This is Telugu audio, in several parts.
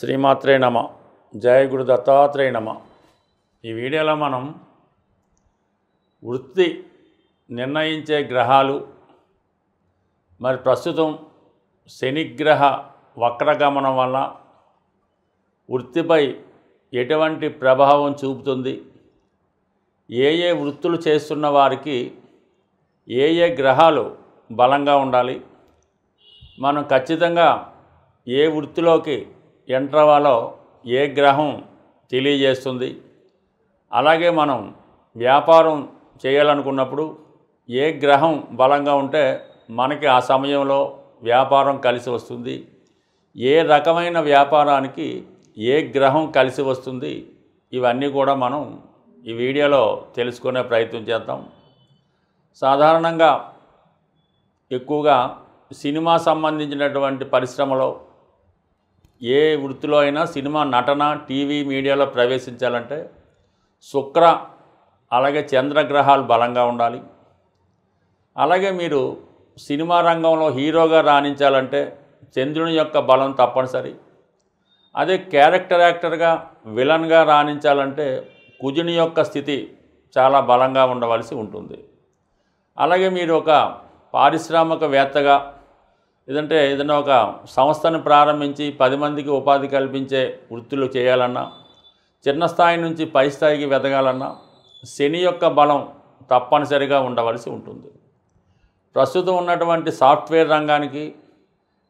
శ్రీమాత్రే నమ. జయ గురు దత్తాత్రేయ నమ. ఈ వీడియోలో మనం వృత్తి నిర్ణయించే గ్రహాలు మరి ప్రస్తుతం శనిగ్రహ వక్రగమనం వల్ల వృత్తిపై ఎటువంటి ప్రభావం చూపుతుంది, ఏ ఏ వృత్తులు చేస్తున్న వారికి ఏ ఏ గ్రహాలు బలంగా ఉండాలి, మనం ఖచ్చితంగా ఏ వృత్తిలోకి ఎంటర్ అవ్వాలో ఏ గ్రహం తెలియజేస్తుంది. అలాగే మనం వ్యాపారం చేయాలనుకున్నప్పుడు ఏ గ్రహం బలంగా ఉంటే మనకి ఆ సమయంలో వ్యాపారం కలిసి వస్తుంది, ఏ రకమైన వ్యాపారానికి ఏ గ్రహం కలిసి వస్తుంది, ఇవన్నీ కూడా మనం ఈ వీడియోలో తెలుసుకునే ప్రయత్నం చేద్దాం. సాధారణంగా ఎక్కువగా సినిమా సంబంధించినటువంటి పరిశ్రమలో ఏ వృత్తిలో అయినా సినిమా నటన టీవీ మీడియాలో ప్రవేశించాలంటే శుక్ర అలాగే చంద్రగ్రహాలు బలంగా ఉండాలి. అలాగే మీరు సినిమా రంగంలో హీరోగా రాణించాలంటే చంద్రుని యొక్క బలం తప్పనిసరి. అదే క్యారెక్టర్ యాక్టర్గా విలన్గా రాణించాలంటే కుజుని యొక్క స్థితి చాలా బలంగా ఉండవలసి ఉంటుంది. అలాగే మీరు ఒక పారిశ్రామికవేత్తగా లేదంటే ఏదైనా ఒక సంస్థను ప్రారంభించి 10 మందికి ఉపాధి కల్పించే వృత్తులు చేయాలన్నా, చిన్న స్థాయి నుంచి పై స్థాయికి వెదగాలన్నా శని యొక్క బలం తప్పనిసరిగా ఉండవలసి ఉంటుంది. ప్రస్తుతం ఉన్నటువంటి సాఫ్ట్వేర్ రంగానికి,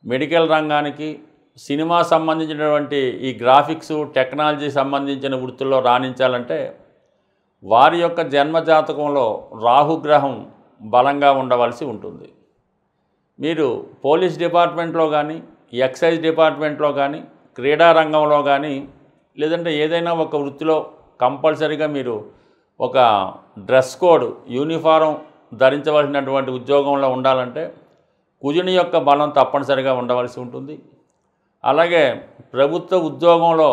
మెడికల్ రంగానికి, సినిమా సంబంధించినటువంటి ఈ గ్రాఫిక్స్ టెక్నాలజీ సంబంధించిన వృత్తుల్లో రాణించాలంటే వారి యొక్క జన్మజాతకంలో రాహుగ్రహం బలంగా ఉండవలసి ఉంటుంది. మీరు పోలీస్ డిపార్ట్మెంట్లో కానీ, ఎక్సైజ్ డిపార్ట్మెంట్లో కానీ, క్రీడా రంగంలో కానీ, లేదంటే ఏదైనా ఒక వృత్తిలో కంపల్సరీగా మీరు ఒక డ్రెస్ కోడ్ యూనిఫారం ధరించవలసినటువంటి ఉద్యోగంలో ఉండాలంటే కుజుని యొక్క బలం తప్పనిసరిగా ఉండవలసి ఉంటుంది. అలాగే ప్రభుత్వ ఉద్యోగంలో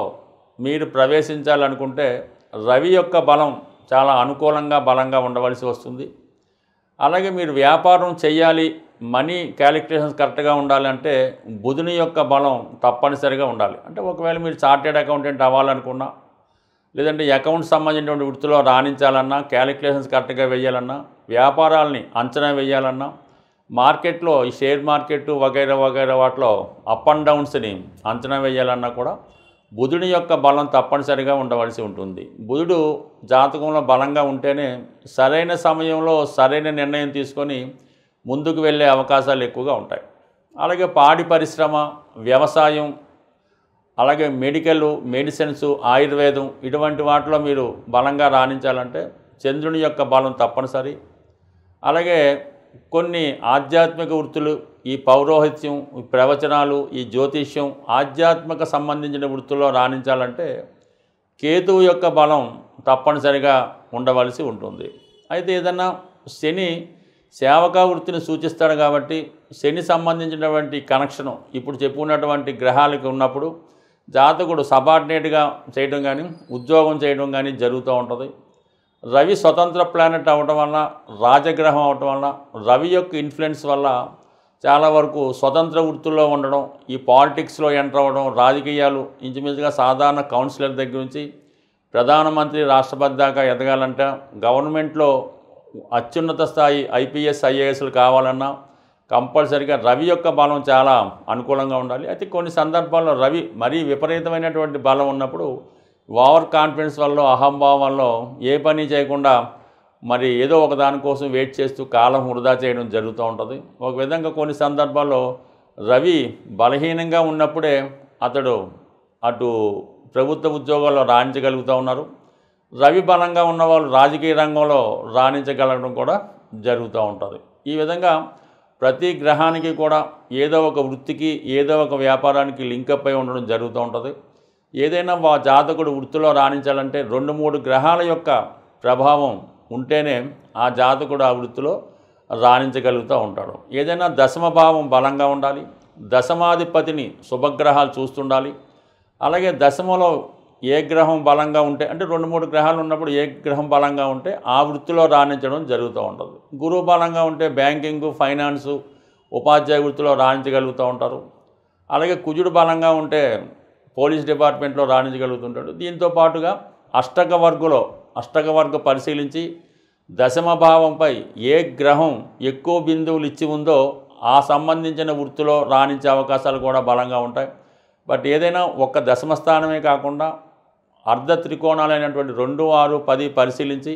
మీరు ప్రవేశించాలనుకుంటే రవి యొక్క బలం చాలా అనుకూలంగా బలంగా ఉండవలసి వస్తుంది. అలాగే మీరు వ్యాపారం చేయాలి, మనీ క్యాలిక్యులేషన్స్ కరెక్ట్గా ఉండాలంటే బుధుని యొక్క బలం తప్పనిసరిగా ఉండాలి. అంటే ఒకవేళ మీరు చార్టెడ్ అకౌంటెంట్ అవ్వాలనుకున్నా, లేదంటే అకౌంట్స్ సంబంధించిన వృత్తిలో రాణించాలన్నా, క్యాలిక్యులేషన్స్ కరెక్ట్గా వేయాలన్నా, వ్యాపారాలని అంచనా వేయాలన్నా, మార్కెట్లో ఈ షేర్ మార్కెట్ వగైరా వగైరా వాటిలో అప్ అండ్ డౌన్స్ని అంచనా వేయాలన్నా కూడా బుధుడి యొక్క బలం తప్పనిసరిగా ఉండవలసి ఉంటుంది. బుధుడు జాతకంలో బలంగా ఉంటేనే సరైన సమయంలో సరైన నిర్ణయం తీసుకొని ముందుకు వెళ్ళే అవకాశాలు ఎక్కువగా ఉంటాయి. అలాగే పాడి పరిశ్రమ, వ్యవసాయం, అలాగే మెడిసిన్స్, ఆయుర్వేదం ఇటువంటి వాటిలో మీరు బలంగా రాణించాలంటే చంద్రుని యొక్క బలం తప్పనిసరి. అలాగే కొన్ని ఆధ్యాత్మిక వృత్తులు, ఈ పౌరోహిత్యం, ఈ ప్రవచనాలు, ఈ జ్యోతిష్యం, ఆధ్యాత్మిక సంబంధించిన వృత్తుల్లో రాణించాలంటే కేతువు యొక్క బలం తప్పనిసరిగా ఉండవలసి ఉంటుంది. అయితే ఏదన్నా శని సేవకా వృత్తిని సూచిస్తాడు కాబట్టి శని సంబంధించినటువంటి కనెక్షను ఇప్పుడు చెప్పుకున్నటువంటి గ్రహాలకి ఉన్నప్పుడు జాతకుడు సబార్డినేట్గా చేయడం కానీ, ఉద్యోగం చేయడం కానీ జరుగుతూ ఉంటుంది. రవి స్వతంత్ర ప్లానెట్ అవ్వడం వల్ల, రాజగ్రహం అవ్వటం వల్ల, రవి యొక్క ఇన్ఫ్లుయెన్స్ వల్ల చాలా వరకు స్వతంత్ర వృత్తుల్లో ఉండడం, ఈ పాలిటిక్స్లో ఎంటర్ అవ్వడం, రాజకీయాలు ఇంచుమించుగా సాధారణ కౌన్సిలర్ దగ్గర నుంచి ప్రధానమంత్రి, రాష్ట్రపతి దాకా ఎదగాలంటే, గవర్నమెంట్లో అత్యున్నత స్థాయి ఐపీఎస్ ఐఏఎస్లు కావాలన్నా కంపల్సరీగా రవి యొక్క బలం చాలా అనుకూలంగా ఉండాలి. అయితే కొన్ని సందర్భాల్లో రవి మరీ విపరీతమైనటువంటి బలం ఉన్నప్పుడు ఓవర్ కాన్ఫిడెన్స్ వల్ల, అహంభావం వల్ల ఏ పని చేయకుండా మరి ఏదో ఒక దానికోసం వెయిట్ చేస్తూ కాలం వృధా చేయడం జరుగుతూ ఉంటుంది. ఒక విధంగా కొన్ని సందర్భాల్లో రవి బలహీనంగా ఉన్నప్పుడే అతడు అటు ప్రభుత్వ ఉద్యోగాల్లో రాణించగలుగుతూ ఉన్నారు. రవి బలంగా ఉన్నవాళ్ళు రాజకీయ రంగంలో రాణించగలగడం కూడా జరుగుతూ ఉంటుంది. ఈ విధంగా ప్రతి గ్రహానికి కూడా ఏదో ఒక వృత్తికి, ఏదో ఒక వ్యాపారానికి లింకప్ అయి ఉండడం జరుగుతూ ఉంటుంది. ఏదైనా జాతకుడు వృత్తిలో రాణించాలంటే 2-3 గ్రహాల యొక్క ప్రభావం ఉంటేనే ఆ జాతకుడు ఆ వృత్తిలో రాణించగలుగుతూ ఉంటాడు. ఏదైనా దశమ భావం బలంగా ఉండాలి, దశమాధిపతిని శుభగ్రహాలు చూస్తుండాలి. అలాగే దశమలో ఏ గ్రహం బలంగా ఉంటే, అంటే 2-3 గ్రహాలు ఉన్నప్పుడు ఏ గ్రహం బలంగా ఉంటే ఆ వృత్తిలో రాణించడం జరుగుతూ ఉంటుంది. గురువు బలంగా ఉంటే బ్యాంకింగు, ఫైనాన్సు, ఉపాధ్యాయ వృత్తిలో రాణించగలుగుతూ ఉంటారు. అలాగే కుజుడు బలంగా ఉంటే పోలీస్ డిపార్ట్మెంట్లో రాణించగలుగుతుంటాడు. దీంతో పాటుగా అష్టక వర్గ పరిశీలించి దశమ భావంపై ఏ గ్రహం ఎక్కువ బిందువులు ఇచ్చి ఉందో ఆ సంబంధించిన వృత్తిలో రాణించే అవకాశాలు కూడా బలంగా ఉంటాయి. బట్ ఏదైనా ఒక్క దశమ స్థానమే కాకుండా అర్ధ త్రికోణాలైనటువంటి 2, 6, 10 పరిశీలించి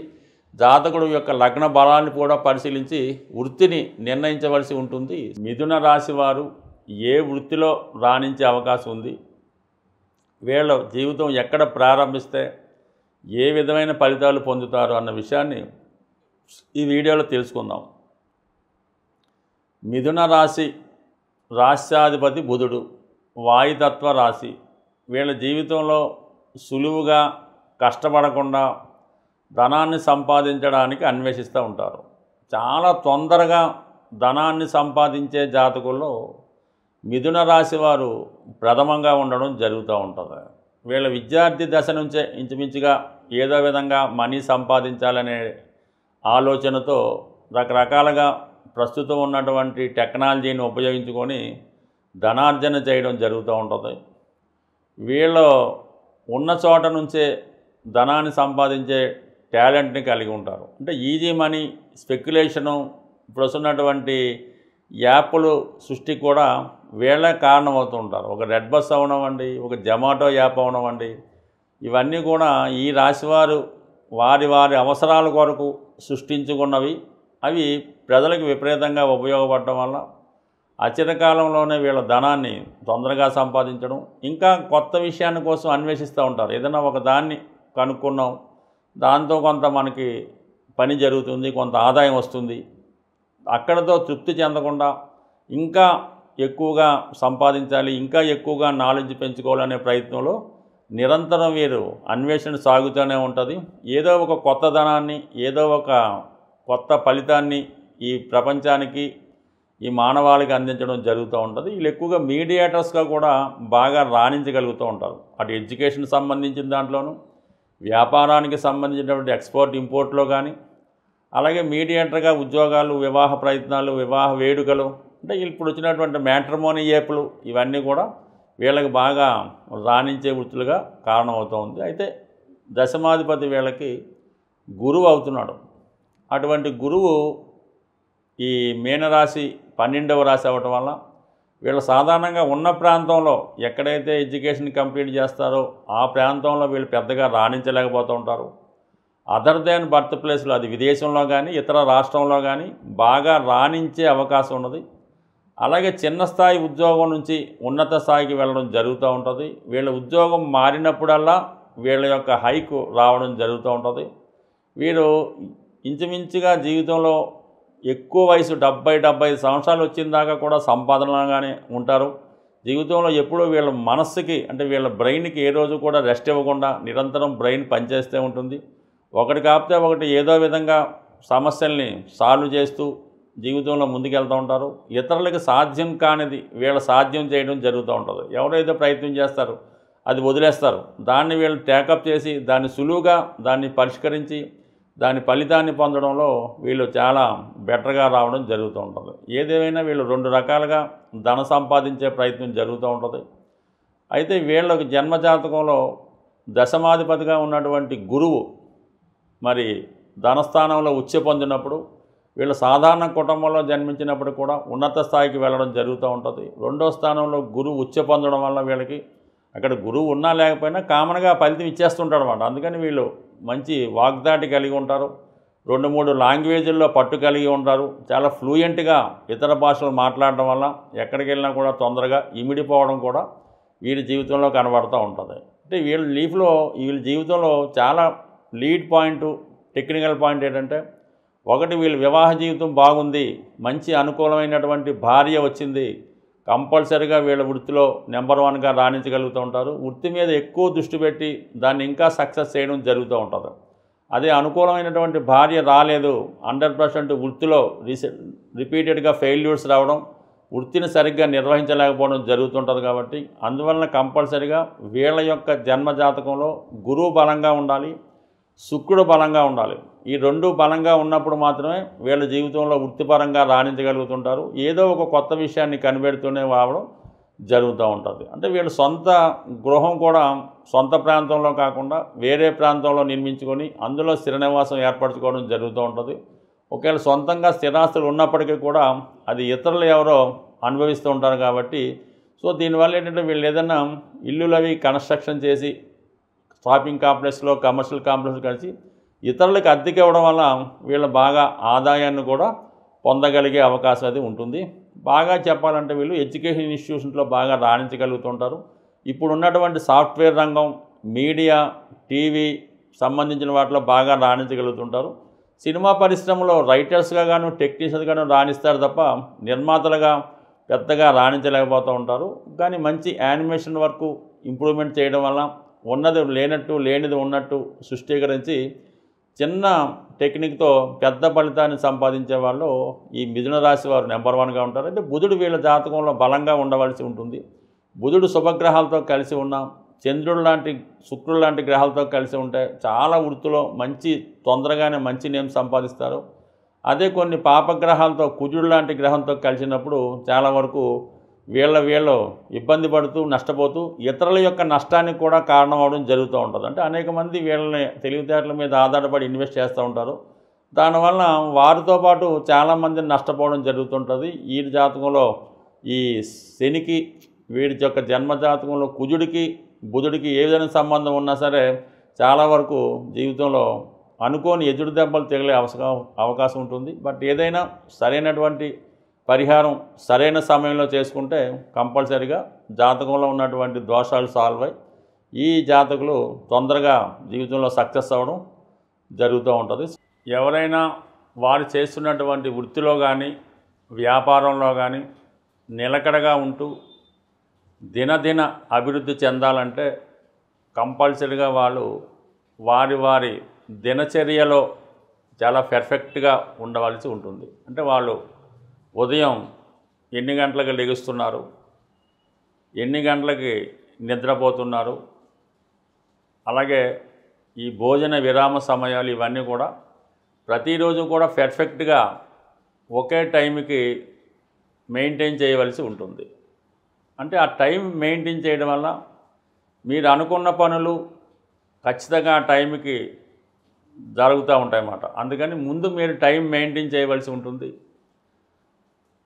జాతకుడు యొక్క లగ్న బలాన్ని కూడా పరిశీలించి వృత్తిని నిర్ణయించవలసి ఉంటుంది. మిథున రాశి వారు ఏ వృత్తిలో రాణించే అవకాశం ఉంది, వీళ్ళ జీవితం ఎక్కడ ప్రారంభిస్తే ఏ విధమైన ఫలితాలు పొందుతారు అన్న విషయాన్ని ఈ వీడియోలో తెలుసుకుందాం. మిథున రాశి రాశ్యాధిపతి బుధుడు, వాయుతత్వ రాశి. వీళ్ళ జీవితంలో సులువుగా కష్టపడకుండా ధనాన్ని సంపాదించడానికి అన్వేషిస్తూ ఉంటారు. చాలా తొందరగా ధనాన్ని సంపాదించే జాతకుల్లో మిథున రాశి వారు ప్రథమంగా ఉండడం జరుగుతూ ఉంటుంది. వీళ్ళ విద్యార్థి దశ నుంచే ఇంచుమించుగా ఏదో విధంగా మనీ సంపాదించాలనే ఆలోచనతో రకరకాలుగా ప్రస్తుతం ఉన్నటువంటి టెక్నాలజీని ఉపయోగించుకొని ధనార్జన చేయడం జరుగుతూ ఉంటుంది. వీళ్ళు ఉన్న చోట నుంచే ధనాన్ని సంపాదించే టాలెంట్ని కలిగి ఉంటారు. అంటే ఈజీ మనీ, స్పెక్యులేషను, ఇప్పుడు వస్తున్నటువంటి యాప్లు సృష్టి కూడా వీళ్ళే కారణమవుతూ ఉంటారు. ఒక రెడ్ బస్ అవనవ్వండి, ఒక జొమాటో యాప్ అవనవ్వండి, ఇవన్నీ కూడా ఈ రాశివారు వారి అవసరాల కొరకు సృష్టించుకున్నవి. అవి ప్రజలకు విపరీతంగా ఉపయోగపడటం వల్ల అచిరకాలంలోనే వీళ్ళ ధనాన్ని తొందరగా సంపాదించడం, ఇంకా కొత్త విషయాన్ని కోసం అన్వేషిస్తూ ఉంటారు. ఏదైనా ఒక దాన్ని కనుక్కున్నాం, దాంతో కొంత మనకి పని జరుగుతుంది, కొంత ఆదాయం వస్తుంది, అక్కడతో తృప్తి చెందకుండా ఇంకా ఎక్కువగా సంపాదించాలి, ఇంకా ఎక్కువగా నాలెడ్జ్ పెంచుకోవాలనే ప్రయత్నంలో నిరంతరం వీరు అన్వేషణ సాగుతూనే ఉంటుంది. ఏదో ఒక కొత్త ధనాన్ని, ఏదో ఒక కొత్త ఫలితాన్ని ఈ ప్రపంచానికి, ఈ మానవాళికి అందించడం జరుగుతూ ఉంటుంది. వీళ్ళు ఎక్కువగా మీడియేటర్స్గా కూడా బాగా రాణించగలుగుతూ ఉంటారు. అటు ఎడ్యుకేషన్ సంబంధించిన దాంట్లోనూ, వ్యాపారానికి సంబంధించినటువంటి ఎక్స్పోర్ట్ ఇంపోర్ట్లో కానీ, అలాగే మీడియేటర్గా ఉద్యోగాలు, వివాహ ప్రయత్నాలు, వివాహ వేడుకలు, అంటే ఇప్పుడు వచ్చినటువంటి మ్యాట్రిమోనీ యాప్లు, ఇవన్నీ కూడా వీళ్ళకి బాగా రాణించే వృత్తులుగా కారణమవుతుంది. అయితే దశమాధిపతి వీళ్ళకి గురువు అవుతున్నాడు. అటువంటి గురువు ఈ మీనరాశి 12వ రాశి అవ్వటం వల్ల వీళ్ళు సాధారణంగా ఉన్న ప్రాంతంలో ఎక్కడైతే ఎడ్యుకేషన్ కంప్లీట్ చేస్తారో ఆ ప్రాంతంలో వీళ్ళు పెద్దగా రాణించలేకపోతూ ఉంటారు. అదర్ దాన్ బర్త్ ప్లేస్లో, అది విదేశంలో కానీ ఇతర రాష్ట్రంలో కానీ బాగా రాణించే అవకాశం ఉన్నది. అలాగే చిన్న స్థాయి ఉద్యోగం నుంచి ఉన్నత స్థాయికి వెళ్ళడం జరుగుతూ ఉంటుంది. వీళ్ళ ఉద్యోగం మారినప్పుడల్లా వీళ్ళ యొక్క హైకు రావడం జరుగుతూ ఉంటుంది. వీరు ఇంచుమించుగా జీవితంలో ఎక్కువ వయసు 70-75 సంవత్సరాలు వచ్చిన దాకా కూడా సంపాదనగానే ఉంటారు. జీవితంలో ఎప్పుడూ వీళ్ళ మనస్సుకి, అంటే వీళ్ళ బ్రెయిన్కి ఏ రోజు కూడా రెస్ట్ ఇవ్వకుండా నిరంతరం బ్రెయిన్ పనిచేస్తూ ఉంటుంది. ఒకటి కాకపోతే ఒకటి ఏదో విధంగా సమస్యల్ని సాల్వ్ చేస్తూ జీవితంలో ముందుకెళ్తూ ఉంటారు. ఇతరులకు సాధ్యం కానిది వీళ్ళ సాధ్యం చేయడం జరుగుతూ ఉంటుంది. ఎవరైతే ప్రయత్నం చేస్తారో అది వదిలేస్తారు. దాన్ని వీళ్ళు టేకప్ చేసి దాన్ని సులువుగా దాన్ని పరిష్కరించి దాని ఫలితాన్ని పొందడంలో వీళ్ళు చాలా బెటర్గా రావడం జరుగుతూ ఉంటుంది. ఏదేమైనా వీళ్ళు 2 రకాలుగా ధన సంపాదించే ప్రయత్నం జరుగుతూ ఉంటుంది. అయితే వీళ్ళకి జన్మజాతకంలో దశమాధిపతిగా ఉన్నటువంటి గురువు మరి ధనస్థానంలో ఉచ్చ పొందినప్పుడు వీళ్ళు సాధారణ కుటుంబంలో జన్మించినప్పుడు కూడా ఉన్నత స్థాయికి వెళ్ళడం జరుగుతూ ఉంటుంది. 2వ స్థానంలో గురువు ఉచ్చ పొందడం వల్ల వీళ్ళకి అక్కడ గురువు ఉన్నా లేకపోయినా కామన్గా ఫలితం ఇచ్చేస్తుంటాడు అన్నమాట. అందుకని వీళ్ళు మంచి వాగ్దాటి కలిగి ఉంటారు. 2-3 లాంగ్వేజ్ల్లో పట్టు కలిగి ఉంటారు. చాలా ఫ్లూయెంట్గా ఇతర భాషలు మాట్లాడడం వల్ల ఎక్కడికి వెళ్ళినా కూడా తొందరగా ఇమిడిపోవడం కూడా వీరి జీవితంలో కనబడుతూ ఉంటుంది. అంటే వీళ్ళ జీవితంలో చాలా లీడ్ పాయింట్, టెక్నికల్ పాయింట్ ఏంటంటే, ఒకటి వీళ్ళ వివాహ జీవితం బాగుంది, మంచి అనుకూలమైనటువంటి భార్య వచ్చింది, కంపల్సరీగా వీళ్ళ వృత్తిలో నెంబర్ 1గా రాణించగలుగుతూ ఉంటారు. వృత్తి మీద ఎక్కువ దృష్టి పెట్టి దాన్ని ఇంకా సక్సెస్ చేయడం జరుగుతూ ఉంటుంది. అదే అనుకూలమైనటువంటి భార్య రాలేదు, 100% వృత్తిలో రిపీటెడ్గా ఫెయిల్యూర్స్ రావడం, వృత్తిని సరిగ్గా నిర్వహించలేకపోవడం జరుగుతుంటుంది. కాబట్టి అందువలన కంపల్సరీగా వీళ్ళ యొక్క జన్మజాతకంలో గురువు బలంగా ఉండాలి, శుక్రుడు బలంగా ఉండాలి. ఈ 2 బలంగా ఉన్నప్పుడు మాత్రమే వీళ్ళ జీవితంలో వృత్తిపరంగా రాణించగలుగుతుంటారు. ఏదో ఒక కొత్త విషయాన్ని కనిపెడుతూనే రావడం జరుగుతూ ఉంటుంది. అంటే వీళ్ళు సొంత గృహం కూడా సొంత ప్రాంతంలో కాకుండా వేరే ప్రాంతంలో నిర్మించుకొని అందులో స్థిర నివాసం ఏర్పరచుకోవడం జరుగుతూ ఉంటుంది. ఒకవేళ సొంతంగా స్థిరాస్తులు ఉన్నప్పటికీ కూడా అది ఇతరులు ఎవరో అనుభవిస్తూ ఉంటారు కాబట్టి సో దీనివల్ల ఏంటంటే వీళ్ళు ఏదైనా ఇల్లులు అవి కన్స్ట్రక్షన్ చేసి షాపింగ్ కాంప్లెక్స్లో కమర్షియల్ కాంప్లెక్స్ కలిసి ఇతరులకు అద్దెకి ఇవ్వడం వల్ల వీళ్ళు బాగా ఆదాయాన్ని కూడా పొందగలిగే అవకాశం అది ఉంటుంది. బాగా చెప్పాలంటే వీళ్ళు ఎడ్యుకేషన్ ఇన్స్టిట్యూషన్స్లో బాగా రాణించగలుగుతుంటారు. ఇప్పుడు ఉన్నటువంటి సాఫ్ట్వేర్ రంగం, మీడియా, టీవీ సంబంధించిన వాటిలో బాగా రాణించగలుగుతుంటారు. సినిమా పరిశ్రమలో రైటర్స్గా గాను టెక్నీషియన్స్గాను రాణిస్తారు తప్ప నిర్మాతలుగా పెద్దగా రాణించలేకపోతూ ఉంటారు. కానీ మంచి యానిమేషన్ వర్క్ ఇంప్రూవ్మెంట్ చేయడం వల్ల ఉన్నది లేనట్టు లేనిది ఉన్నట్టు సృష్టీకరించి చిన్న టెక్నిక్తో పెద్ద ఫలితాన్ని సంపాదించే వాళ్ళు ఈ మిథున రాశి వారు నెంబర్ 1గా ఉంటారు. అంటే బుధుడు వీళ్ళ జాతకంలో బలంగా ఉండవలసి ఉంటుంది. బుధుడు శుభగ్రహాలతో కలిసి ఉన్న చంద్రుడు లాంటి శుక్రుడు లాంటి గ్రహాలతో కలిసి ఉంటే చాలా వృత్తిలో మంచి తొందరగానే మంచి నేమ్ సంపాదిస్తారు. అదే కొన్ని పాపగ్రహాలతో కుజుడు లాంటి గ్రహంతో కలిసినప్పుడు చాలా వరకు వీళ్ళు ఇబ్బంది పడుతూ నష్టపోతూ ఇతరుల యొక్క నష్టానికి కూడా కారణం అవడం జరుగుతూ ఉంటుంది. అంటే అనేక మంది వీళ్ళని తెలివితేటల మీద ఆధారపడి ఇన్వెస్ట్ చేస్తూ ఉంటారు. దానివల్ల వారితో పాటు చాలామందిని నష్టపోవడం జరుగుతుంటుంది. ఈ జాతకంలో ఈ శనికి వీడి యొక్క జన్మజాతకంలో కుజుడికి బుధుడికి ఏ విధమైన సంబంధం ఉన్నా సరే చాలా వరకు జీవితంలో అనుకోని ఎదురు దెబ్బలు తగిలే అవకాశం ఉంటుంది. బట్ ఏదైనా సరైనటువంటి పరిహారం సరైన సమయంలో చేసుకుంటే కంపల్సరీగా జాతకంలో ఉన్నటువంటి దోషాలు సాల్వ్ అయ్యి ఈ జాతకులు తొందరగా జీవితంలో సక్సెస్ అవ్వడం జరుగుతూ ఉంటుంది. ఎవరైనా వారు చేస్తున్నటువంటి వృత్తిలో కానీ వ్యాపారంలో కానీ నిలకడగా ఉంటూ దినదిన అభివృద్ధి చెందాలంటే కంపల్సరీగా వాళ్ళు వారి దినచర్యలో చాలా పర్ఫెక్ట్గా ఉండవలసి ఉంటుంది. అంటే వాళ్ళు ఉదయం ఎన్ని గంటలకు లెగుస్తున్నారు, ఎన్ని గంటలకి నిద్రపోతున్నారు, అలాగే ఈ భోజన విరామ సమయాలు ఇవన్నీ కూడా ప్రతిరోజు కూడా పర్ఫెక్ట్గా ఒకే టైంకి మెయింటైన్ చేయవలసి ఉంటుంది. అంటే ఆ టైం మెయింటైన్ చేయడం వల్ల మీరు అనుకున్న పనులు ఖచ్చితంగా ఆ టైంకి జరుగుతూ ఉంటాయన్నమాట. అందుకని ముందు మీరు టైం మెయింటైన్ చేయవలసి ఉంటుంది.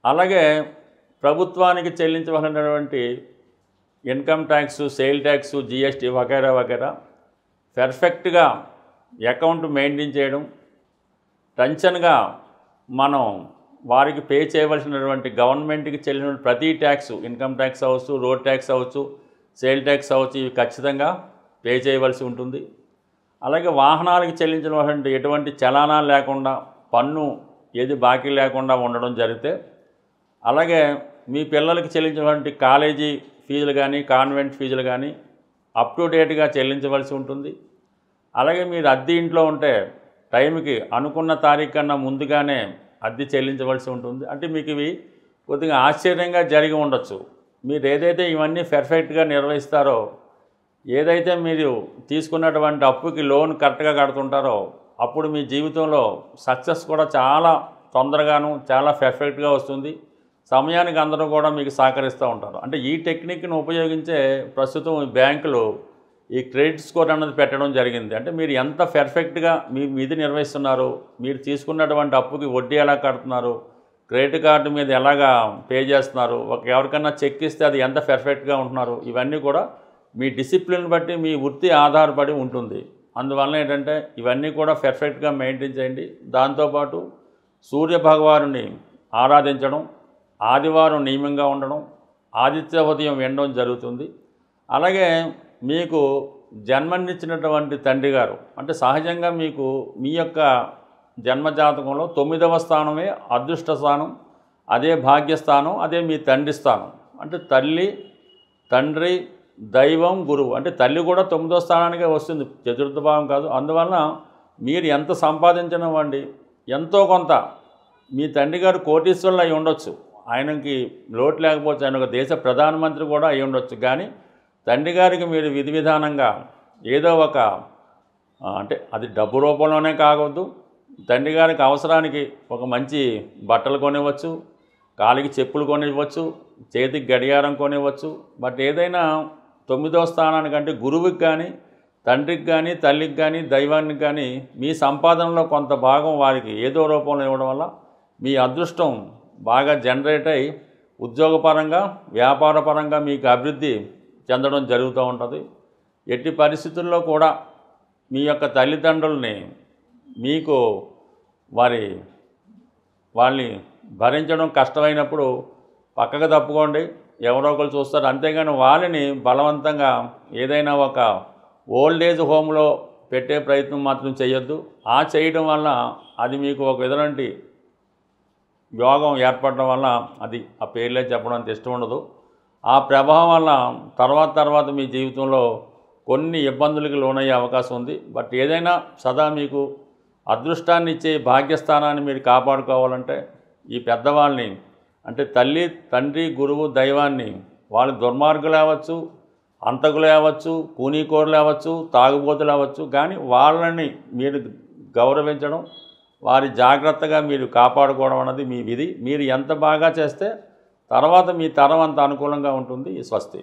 అలాగే ప్రభుత్వానికి చెల్లించవలసినటువంటి income tax, sale tax, GST వగైరా వగైరా పర్ఫెక్ట్గా అకౌంట్ మెయింటైన్ చేయడం, టెన్షన్గా మనం వారికి పే చేయవలసినటువంటి గవర్నమెంట్కి చెల్లిన ప్రతి ట్యాక్స్, ఇన్కమ్ ట్యాక్స్ అవ్వచ్చు, రోడ్ ట్యాక్స్ అవ్వచ్చు, సేల్ ట్యాక్స్ అవ్వచ్చు, ఇవి ఖచ్చితంగా పే చేయవలసి ఉంటుంది. అలాగే వాహనాలకు చెల్లించినటువంటి ఎటువంటి చలానాలు లేకుండా పన్ను ఏది బాకీ లేకుండా ఉండడం జరిగితే, అలాగే మీ పిల్లలకి చెల్లించినటువంటి కాలేజీ ఫీజులు కానీ కాన్వెంట్ ఫీజులు కానీ అప్ టు డేట్గా చెల్లించవలసి ఉంటుంది. అలాగే మీరు అద్దె ఇంట్లో ఉంటే టైంకి అనుకున్న తారీఖు కన్నా ముందుగానే అద్దె చెల్లించవలసి ఉంటుంది. అంటే మీకు ఇవి కొద్దిగా ఆశ్చర్యంగా జరిగి ఉండొచ్చు. మీరు ఏదైతే ఇవన్నీ పర్ఫెక్ట్గా నిర్వహిస్తారో, ఏదైతే మీరు తీసుకున్నటువంటి అప్పుకి లోన్ కరెక్ట్గా కడుతుంటారో అప్పుడు మీ జీవితంలో సక్సెస్ కూడా చాలా తొందరగాను చాలా పర్ఫెక్ట్గా వస్తుంది. సమయానికి అందరూ కూడా మీకు సహకరిస్తూ ఉంటారు. అంటే ఈ టెక్నిక్ను ఉపయోగించే ప్రస్తుతం బ్యాంకులు ఈ క్రెడిట్ స్కోర్ అన్నది పెట్టడం జరిగింది. అంటే మీరు ఎంత పర్ఫెక్ట్గా మీ విధి నిర్వహిస్తున్నారు, మీరు తీసుకున్నటువంటి అప్పుకి వడ్డీ ఎలా కడుతున్నారు, క్రెడిట్ కార్డు మీద ఎలాగా పే చేస్తున్నారు, ఎవరికన్నా చెక్ ఇస్తే అది ఎంత పర్ఫెక్ట్గా ఉంటున్నారు, ఇవన్నీ కూడా మీ డిసిప్లిన్ బట్టి మీ వృత్తి ఆధారపడి ఉంటుంది. అందువల్ల ఏంటంటే ఇవన్నీ కూడా పర్ఫెక్ట్గా మెయింటైన్ చేయండి. దాంతోపాటు సూర్య భగవానుని ఆరాధించడం, ఆదివారం నియమంగా ఉండడం, ఆదిత్య ఉదయం వినడం జరుగుతుంది. అలాగే మీకు జన్మనిచ్చినటువంటి తండ్రి గారు అంటే సహజంగా మీకు మీ యొక్క జన్మజాతకంలో 9వ స్థానమే అదృష్ట స్థానం, అదే భాగ్యస్థానం, అదే మీ తండ్రి స్థానం. అంటే తల్లి, తండ్రి, దైవం, గురువు. అంటే తల్లి కూడా 9వ స్థానానికే వస్తుంది, చతుర్థ భావం కాదు. అందువలన మీరు ఎంత సంపాదించనివ్వండి, ఎంతో కొంత మీ తండ్రి గారు కోటీశ్వరులు అయి ఉండొచ్చు, ఆయనకి లోటు లేకపోవచ్చు, ఆయన ఒక దేశ ప్రధానమంత్రి కూడా అయి ఉండొచ్చు. కానీ తండ్రి గారికి మీరు విధి విధానంగా ఏదో ఒక అంటే అది డబ్బు రూపంలోనే కావద్దు, తండ్రి గారికి అవసరానికి ఒక మంచి బట్టలు కొనివ్వచ్చు, కాలికి చెప్పులు కొనివ్వచ్చు, చేతికి గడియారం కొనివ్వచ్చు. బట్ ఏదైనా 9వ స్థానానికంటే గురువుకి కానీ, తండ్రికి కానీ, తల్లికి కానీ, దైవానికి కానీ మీ సంపాదనలో కొంత భాగం వారికి ఏదో రూపంలో ఇవ్వడం వల్ల మీ అదృష్టం బాగా జనరేట్ అయ్యి ఉద్యోగపరంగా, వ్యాపారపరంగా మీకు అభివృద్ధి చెందడం జరుగుతూ ఉంటుంది. ఎట్టి పరిస్థితుల్లో కూడా మీ యొక్క తల్లిదండ్రుల్ని మీకు వాళ్ళని భరించడం కష్టమైనప్పుడు పక్కకు తప్పుకోండి, ఎవరో ఒకరు చూస్తారు. అంతేగాని వాళ్ళని బలవంతంగా ఏదైనా ఒక ఓల్డ్ ఏజ్ హోమ్లో పెట్టే ప్రయత్నం మాత్రం చేయొద్దు. ఆ చేయడం వల్ల అది మీకు ఒక విధమైన యోగం ఏర్పడడం వల్ల అది ఆ పేర్లే చెప్పడం అంత ఇష్టం ఉండదు. ఆ ప్రభావం వల్ల తర్వాత మీ జీవితంలో కొన్ని ఇబ్బందులకు లోనయ్యే అవకాశం ఉంది. బట్ ఏదైనా సదా మీకు అదృష్టాన్ని ఇచ్చే భాగ్యస్థానాన్ని మీరు కాపాడుకోవాలంటే ఈ పెద్దవాళ్ళని అంటే తల్లి, తండ్రి, గురువు, దైవాన్ని వాళ్ళు దుర్మార్గులు అవ్వచ్చు, హంతకులు అవ్వచ్చు, కూనీకోరులు అవ్వచ్చు, తాగుబోతులు అవ్వచ్చు, కానీ వాళ్ళని మీరు గౌరవించడం, వారి జాగ్రత్తగా మీరు కాపాడుకోవడం అన్నది మీ విధి. మీరు ఎంత బాగా చేస్తే తర్వాత మీ తరం అంత అనుకూలంగా ఉంటుంది. స్వస్తి.